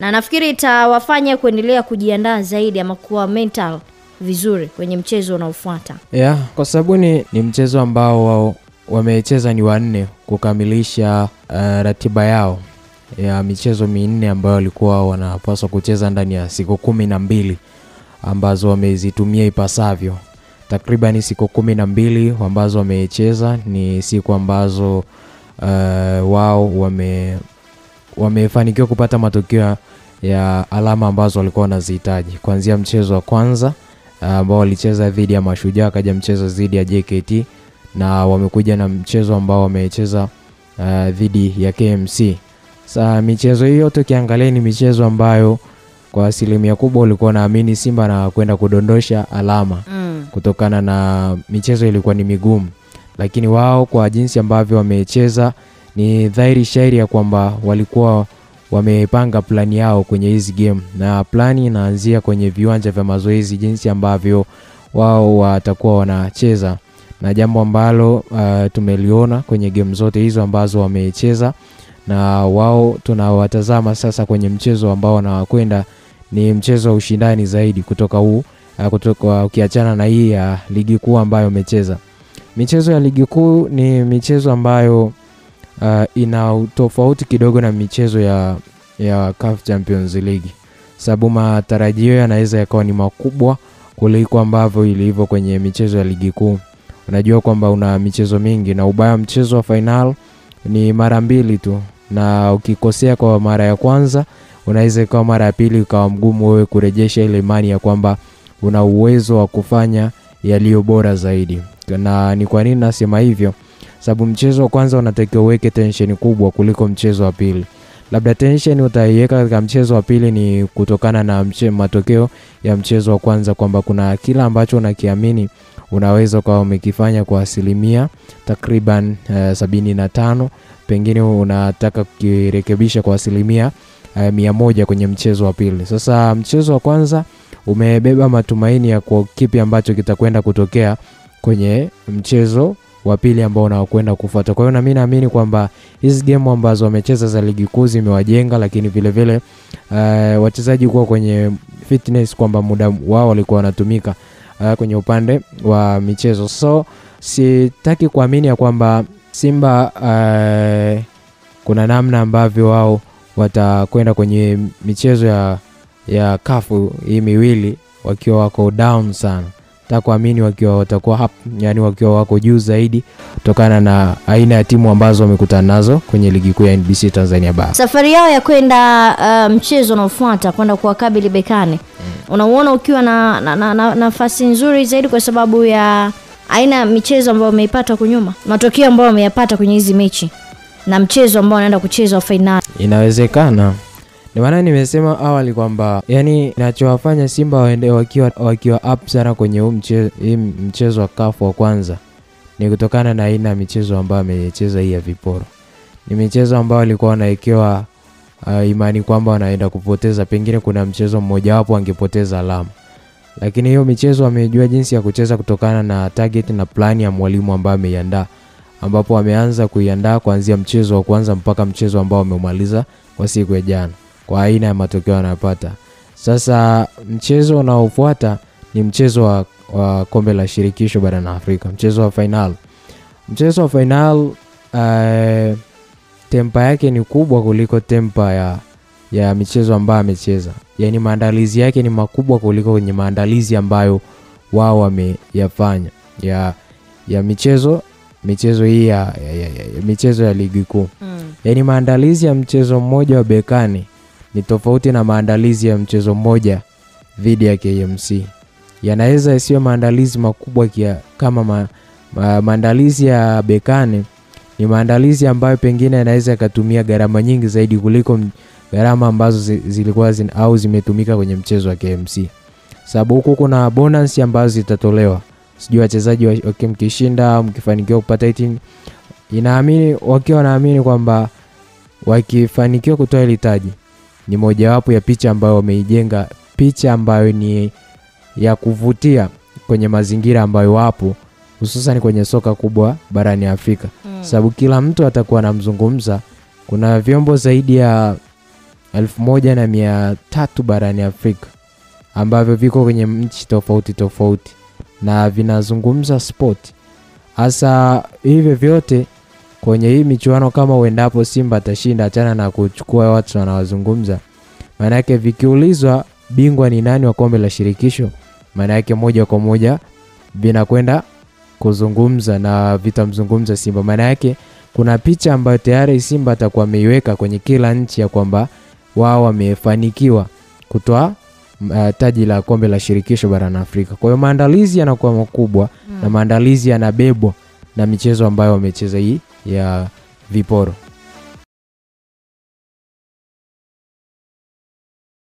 Na nafikiri itawafanya kuendelea kujiandaa zaidi ama kuwa mental vizuri kwenye mchezo unaofuata. Kwa sababu ni mchezo ambao wao wamecheza ni wanne kukamilisha ratiba yao ya michezo minne ambayo walikuwa wanapaswa kucheza ndani ya siku 12 ambazo wamezitumia ipasavyo. Takriban siku 12 ambazo wamecheza ni siku ambazo wao wamefanikiwa kupata matokeo ya alama ambazo walikuwa wanazihitaji. Kuanzia mchezo wa kwanza ambao walicheza dhidi ya Mashujaa, kaja mchezo dhidi ya JKT, na wamekuja na mchezo ambao wamecheza dhidi ya KMC. Sasa michezo hiyo yote ukiangalia ni michezo ambayo kwa asilimia kubwa ulikuwa naamini Simba na kwenda kudondosha alama kutokana na michezo ilikuwa ni migumu, lakini wao kwa jinsi ambavyo wamecheza ni dhahiri shairi ya kwamba walikuwa wamepanga plani yao kwenye hizi game, na plani inaanzia kwenye viwanja vya mazoezi, jinsi ambavyo wao watakuwa wanacheza, na jambo ambalo tumeliona kwenye game zote hizo ambazo wamecheza, na wao tunawatazama sasa kwenye mchezo ambao wanakwenda ni mchezo wa ushindani zaidi kutoka ukiachana na hii ya ligi kuu ambayo wamecheza. Michezo ya ligi kuu ni michezo ambayo ina tofauti kidogo na michezo ya CAF Champions League, sababu matarajio yanaweza yakawa ni makubwa kuliko ambavyo ilivyo kwenye michezo ya ligi kuu. Unajua kwamba una michezo mingi, na ubaya mchezo wa final ni mara 2 tu, na ukikosea kwa mara ya kwanza unaweza kwa mara ya pili ukawa mgumu wewe kurejesha ile imani ya kwamba una uwezo wa kufanya yaliyo bora zaidi. Na ni kwa nini nasema hivyo? Sababu mchezo wa kwanza unatakiwa uweke tension kubwa kuliko mchezo wa pili. Labda tension utaiweka katika mchezo wa pili ni kutokana na matokeo ya mchezo wa kwanza, kwamba kuna kila ambacho unakiamini unaweza kwa umekifanya kwa asilimia takriban 75, pengine unataka kurekebisha kwa asilimia 100 kwenye mchezo wa pili. Sasa mchezo wa kwanza umebeba matumaini ya kwa kipi ambacho kitakwenda kutokea kwenye mchezo wa pili ambao unaokwenda kufuata. Kwa hiyo na mimi naamini kwamba hizi game ambazo wamecheza za ligi kuu zimewajenga, lakini vile vile wachezaji kwa kwenye fitness, kwamba muda wao walikuwa wanatumika kwenye upande wa michezo. So sitaki kuamini ya kwamba Simba kuna namna ambavyo wao watakwenda kwenye michezo ya CAF hii miwili wakiwa wako down sana. Takuamini wakiwa watakuwa up, yani wakiwa wako juu zaidi kutokana na aina ya timu ambazo wamekutana nazo kwenye ligi kuu ya NBC Tanzania Bara. Safari yao ya kwenda mchezo unaofuata kwenda kuwakabili Bekane, unaona ukiwa na nafasi nzuri zaidi kwa sababu ya aina ya michezo ambayo wameipata kunyuma, matokeo ambayo wameyapata kwenye hizi mechi na mchezo ambao wanaenda kucheza wa finali. Inawezekana. Ni maana nimesema awali kwamba yani ninachowafanya Simba waende wakiwa up sana kwenye mchezo wa CAF wa kwanza ni kutokana na aina ya michezo ambayo amecheza hii ya viporo. Ni michezo ambayo walikuwa wanaekewa imani kwamba wanaenda kupoteza, pengine kuna mchezo mmoja wapo angepoteza alama. Lakini hiyo michezo wamejua jinsi ya kucheza kutokana na target na plani ya mwalimu ambaye ameiandaa, ambapo wameanza kuiandaa kuanzia mchezo wa kwanza mpaka mchezo ambao wamemaliza kwa siku ya jana, kwa aina ya matokeo wanapata. Sasa mchezo unaofuata ni mchezo wa kombe la shirikisho barani Afrika, mchezo wa final. Mchezo wa final tempa yake ni kubwa kuliko tempa ya michezo ambayo amecheza. Yani maandalizi yake ni makubwa kuliko kwenye maandalizi ambayo wao wameyafanya ya michezo hii ya michezo ya ligi kuu. Yani maandalizi ya mchezo mmoja wa Bekane ni tofauti na maandalizi ya mchezo mmoja dhidi ya KMC. Yanaweza isiwe maandalizi makubwa kama maandalizi ya Bekane ni maandalizi ambayo pengine yanaweza yakatumia gharama nyingi zaidi kuliko gharama ambazo zilikuwa au zimetumika kwenye mchezo wa KMC. Sababu huko kuna bonus ambazo zitatolewa. Sijui wachezaji wakimkishinda mkifanikiwa kupata 18, wakiwa naamini kwamba wakifanikiwa kutoa ile taji ni mojawapo ya picha ambayo wameijenga, picha ambayo ni ya kuvutia kwenye mazingira ambayo wapo, hususan kwenye soka kubwa barani Afrika. Sababu kila mtu atakuwa anamzungumza. Kuna vyombo zaidi ya 1300 barani Afrika ambavyo viko kwenye nchi tofauti tofauti na vinazungumza sport. Hasa hivi vyote kwenye hii michuano, kama uendapo Simba atashinda, achana na kuchukua watu wanawazungumza, maana yake vikiulizwa bingwa ni nani wa kombe la shirikisho, maana yake moja kwa moja vinakwenda kuzungumza na vitamzungumza Simba. Maana yake kuna picha ambayo tayari Simba atakuwa ameiweka kwenye kila nchi ya kwamba wao wamefanikiwa kutoa taji la kombe la shirikisho barani Afrika. Kwa hiyo maandalizi yanakuwa makubwa na maandalizi yanabebwa na michezo ambayo wamecheza hii ya viporo.